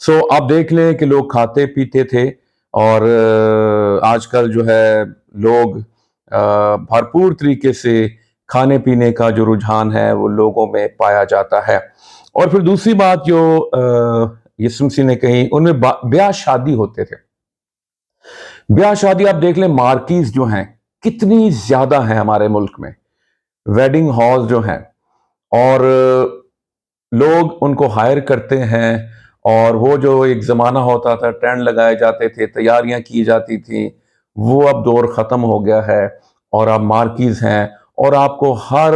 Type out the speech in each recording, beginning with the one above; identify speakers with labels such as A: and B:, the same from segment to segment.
A: سو آپ دیکھ لیں کہ لوگ کھاتے پیتے تھے، اور آج کل جو ہے لوگ بھرپور طریقے سے کھانے پینے کا جو رجحان ہے وہ لوگوں میں پایا جاتا ہے۔ اور پھر دوسری بات جو یسوع مسیح نے کہی، ان میں بیاہ شادی ہوتے تھے۔ بیاہ شادی آپ دیکھ لیں، مارکیز جو ہیں کتنی زیادہ ہیں ہمارے ملک میں، ویڈنگ ہال جو ہیں، اور لوگ ان کو ہائر کرتے ہیں، اور وہ جو ایک زمانہ ہوتا تھا، ٹینٹ لگائے جاتے تھے، تیاریاں کی جاتی تھیں، وہ اب دور ختم ہو گیا ہے، اور اب مارکیز ہیں، اور آپ کو ہر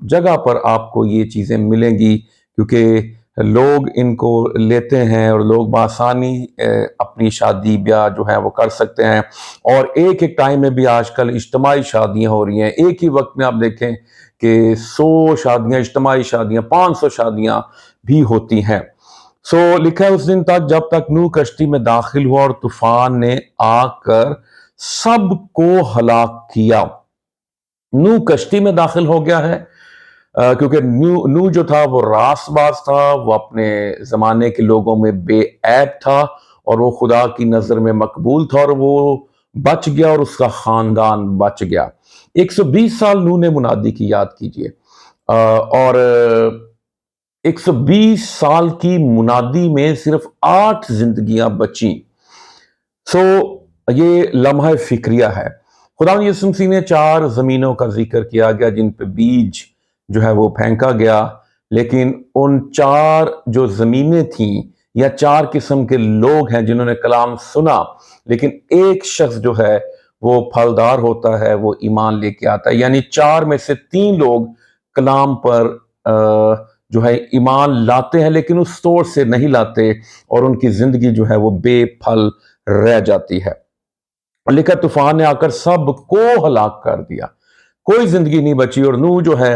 A: جگہ پر آپ کو یہ چیزیں ملیں گی، کیونکہ لوگ ان کو لیتے ہیں، اور لوگ بآسانی اپنی شادی بیاہ جو ہے وہ کر سکتے ہیں۔ اور ایک ایک ٹائم میں بھی آج کل اجتماعی شادیاں ہو رہی ہیں، ایک ہی وقت میں آپ دیکھیں کہ 100 شادیاں، اجتماعی شادیاں، 500 شادیاں بھی ہوتی ہیں۔ سو لکھا ہے اس دن تک جب تک نوح کشتی میں داخل ہوا اور طوفان نے آ کر سب کو ہلاک کیا۔ نوح کشتی میں داخل ہو گیا ہے کیونکہ نوح جو تھا وہ راست باز تھا، وہ اپنے زمانے کے لوگوں میں بے عیب تھا، اور وہ خدا کی نظر میں مقبول تھا، اور وہ بچ گیا، اور اس کا خاندان بچ گیا۔ 120 سال نوح نے منادی کی، یاد کیجئے، اور 120 سال کی منادی میں صرف 8 زندگیاں بچیں۔ سو یہ لمحہ فکریہ ہے۔ خدا یسوع مسیح نے 4 زمینوں کا ذکر کیا گیا جن پہ بیج جو ہے وہ پھینکا گیا، لیکن ان 4 جو زمینیں تھیں، یا 4 قسم کے لوگ ہیں جنہوں نے کلام سنا، لیکن ایک شخص جو ہے وہ پھلدار ہوتا ہے، وہ ایمان لے کے آتا ہے، یعنی 4 میں سے 3 لوگ کلام پر جو ہے ایمان لاتے ہیں، لیکن اس طور سے نہیں لاتے، اور ان کی زندگی جو ہے وہ بے پھل رہ جاتی ہے۔ لکھا طوفان نے آ کر سب کو ہلاک کر دیا، کوئی زندگی نہیں بچی۔ اور نوح جو ہے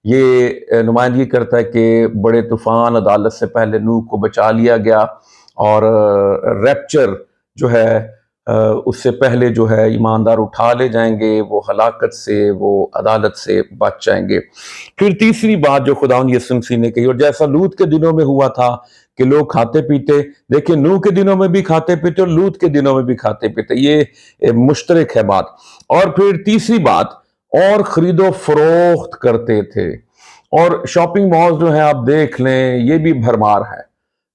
A: یہ نمائندگی کرتا ہے کہ بڑے طوفان عدالت سے پہلے نوح کو بچا لیا گیا، اور ریپچر جو ہے اس سے پہلے جو ہے ایماندار اٹھا لے جائیں گے، وہ ہلاکت سے، وہ عدالت سے بچ جائیں گے۔ پھر تیسری بات جو خداوند یسوع مسیح نے کہی، اور جیسا لوط کے دنوں میں ہوا تھا کہ لوگ کھاتے پیتے، دیکھیں نوح کے دنوں میں بھی کھاتے پیتے اور لوط کے دنوں میں بھی کھاتے پیتے، یہ مشترک ہے بات۔ اور پھر تیسری بات، اور خرید و فروخت کرتے تھے، اور شاپنگ مال جو ہیں آپ دیکھ لیں، یہ بھی بھرمار ہے،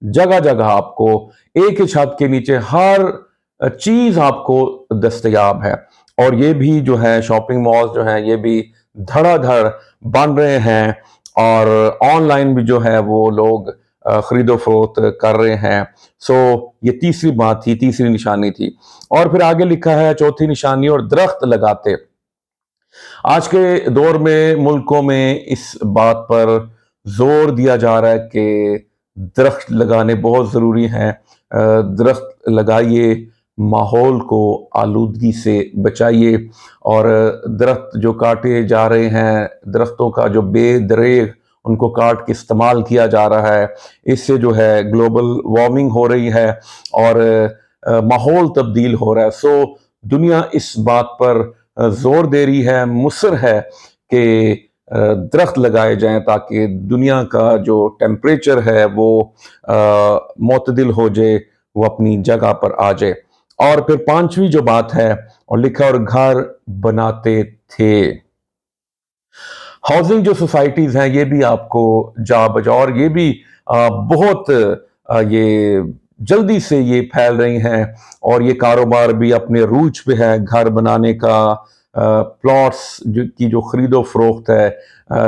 A: جگہ جگہ آپ کو ایک ہی چھت کے نیچے ہر چیز آپ کو دستیاب ہے، اور یہ بھی جو ہے شاپنگ مال جو ہیں یہ بھی دھڑا دھڑ بن رہے ہیں، اور آن لائن بھی جو ہے وہ لوگ خرید و فروخت کر رہے ہیں۔ سو یہ تیسری بات تھی، تیسری نشانی تھی۔ اور پھر آگے لکھا ہے چوتھی نشانی، اور درخت لگاتے۔ آج کے دور میں ملکوں میں اس بات پر زور دیا جا رہا ہے کہ درخت لگانے بہت ضروری ہیں، درخت لگائیے، ماحول کو آلودگی سے بچائیے، اور درخت جو کاٹے جا رہے ہیں، درختوں کا جو بے دریغ ان کو کاٹ کے استعمال کیا جا رہا ہے، اس سے جو ہے گلوبل وارمنگ ہو رہی ہے، اور ماحول تبدیل ہو رہا ہے۔ سو دنیا اس بات پر زور دے رہی ہے، مصر ہے کہ درخت لگائے جائیں تاکہ دنیا کا جو ٹیمپریچر ہے وہ معتدل ہو جائے، وہ اپنی جگہ پر آ جائے۔ اور پھر 5ویں جو بات ہے، اور لکھا اور گھر بناتے تھے۔ ہاؤسنگ جو سوسائٹیز ہیں یہ بھی آپ کو جا بجا، اور یہ بھی بہت یہ جلدی سے یہ پھیل رہی ہیں، اور یہ کاروبار بھی اپنے عروج پہ ہے، گھر بنانے کا، پلاٹس کی جو خرید و فروخت ہے،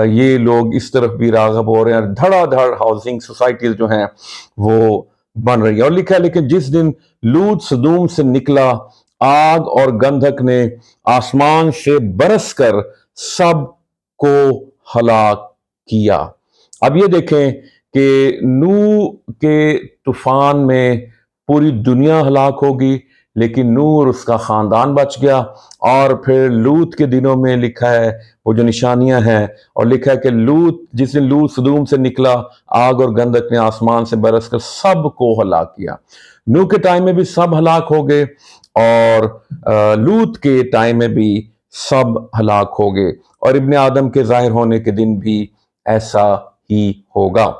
A: یہ لوگ اس طرف بھی راغب ہو رہے ہیں، دھڑا دھڑ ہاؤسنگ سوسائٹیز جو ہیں وہ بن رہی ہے۔ اور لکھا ہے لیکن جس دن لوط سدوم سے نکلا، آگ اور گندھک نے آسمان سے برس کر سب کو ہلاک کیا۔ اب یہ دیکھیں کہ نوح کے طوفان میں پوری دنیا ہلاک ہوگی، لیکن نوح اور اس کا خاندان بچ گیا۔ اور پھر لوط کے دنوں میں لکھا ہے وہ جو نشانیاں ہیں، اور لکھا ہے کہ جس دن لوط سدوم سے نکلا، آگ اور گندھک نے آسمان سے برس کر سب کو ہلاک کیا۔ نوح کے ٹائم میں بھی سب ہلاک ہو گئے، اور لوط کے ٹائم میں بھی سب ہلاک ہو گئے، اور ابن آدم کے ظاہر ہونے کے دن بھی ایسا ہی ہوگا۔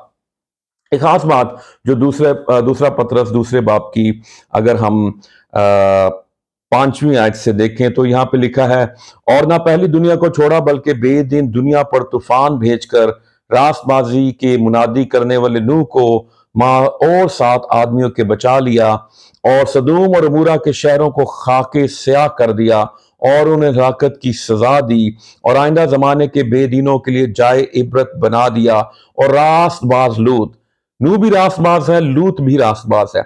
A: ایک خاص بات جو دوسرا پطرس دوسرے باب کی اگر ہم 5ویں آیت سے دیکھیں تو یہاں پہ لکھا ہے، اور نہ پہلی دنیا کو چھوڑا بلکہ بے دین دنیا پر طوفان بھیج کر راست بازی کے منادی کرنے والے نوح کو ماں اور 7 آدمیوں کے بچا لیا، اور سدوم اور عمورہ کے شہروں کو خاکے سیاہ کر دیا اور انہیں ہلاکت کی سزا دی، اور آئندہ زمانے کے بے دینوں کے لیے جائے عبرت بنا دیا، اور راست باز لوط، نوح بھی راست باز ہے، لوط بھی راست باز ہے،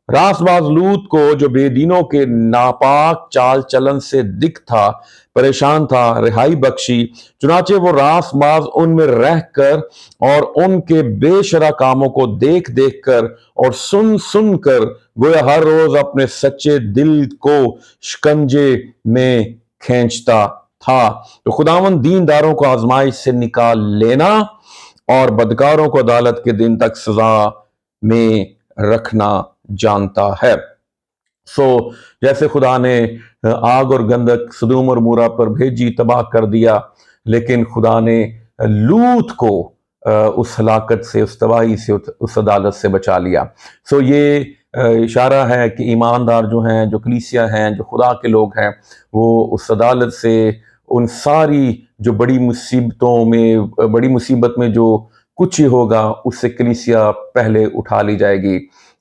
A: راست باز لوط کو جو بے دینوں کے ناپاک چال چلن سے دکھ تھا، پریشان تھا، رہائی بخشی، چنانچہ وہ راست باز ان میں رہ کر اور ان کے بے شرع کاموں کو دیکھ دیکھ کر اور سن سن کر گویا ہر روز اپنے سچے دل کو شکنجے میں کھینچتا تھا۔ تو خداوند دینداروں کو آزمائش سے نکال لینا اور بدکاروں کو عدالت کے دن تک سزا میں رکھنا جانتا ہے۔ جیسے خدا نے آگ اور گندک سدوم اور عمورہ پر بھیجی، تباہ کر دیا، لیکن خدا نے لوط کو اس ہلاکت سے، اس تباہی سے، اس عدالت سے بچا لیا۔ یہ اشارہ ہے کہ ایماندار جو ہیں، جو کلیسیا ہیں، جو خدا کے لوگ ہیں، وہ اس عدالت سے، ان ساری جو بڑی مصیبت میں جو کچھ ہی ہوگا، اس سے کلیسیا پہلے اٹھا لی جائے گی،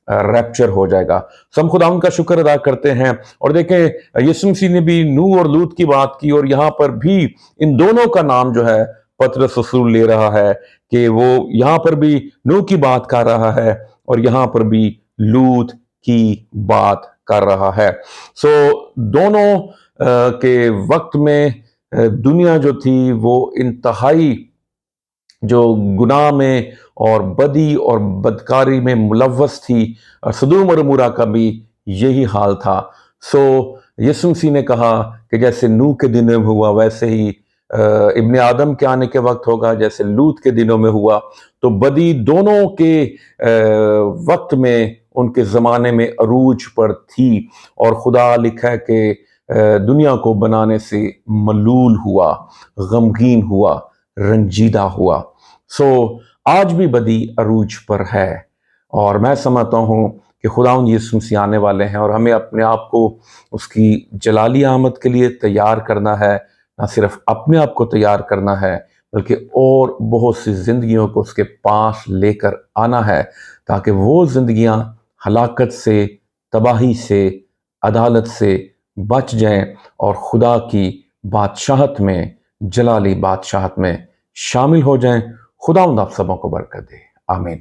A: ریپچر ہو جائے گا۔ ہم خدا ان کا شکر ادا کرتے ہیں، اور دیکھیں یسوع مسیح نے بھی نوح اور لوط کی بات کی، اور یہاں پر بھی ان دونوں کا نام جو ہے پطرس رسول لے رہا ہے کہ وہ یہاں پر بھی نوح کی بات کر رہا ہے اور یہاں پر بھی لوط کی بات کر رہا ہے۔ دونوں کے وقت میں دنیا جو تھی وہ انتہائی جو گناہ میں اور بدی اور بدکاری میں ملوث تھی، اور سدوم اور عمورہ کا بھی یہی حال تھا۔ یسوع مسیح نے کہا کہ جیسے نوح کے دنوں میں ہوا ویسے ہی ابن آدم کے آنے کے وقت ہوگا، جیسے لوط کے دنوں میں ہوا۔ تو بدی دونوں کے وقت میں، ان کے زمانے میں عروج پر تھی، اور خدا لکھا ہے کہ دنیا کو بنانے سے ملول ہوا، غمگین ہوا، رنجیدہ ہوا۔ آج بھی بدی عروج پر ہے، اور میں سمجھتا ہوں کہ خداوند یسوع مسیح آنے والے ہیں، اور ہمیں اپنے آپ کو اس کی جلالی آمد کے لیے تیار کرنا ہے۔ نہ صرف اپنے آپ کو تیار کرنا ہے، بلکہ اور بہت سی زندگیوں کو اس کے پاس لے کر آنا ہے، تاکہ وہ زندگیاں ہلاکت سے، تباہی سے، عدالت سے بچ جائیں اور خدا کی بادشاہت میں، جلالی بادشاہت میں شامل ہو جائیں۔ خداوند آپ سبوں کو برکت دے، آمین۔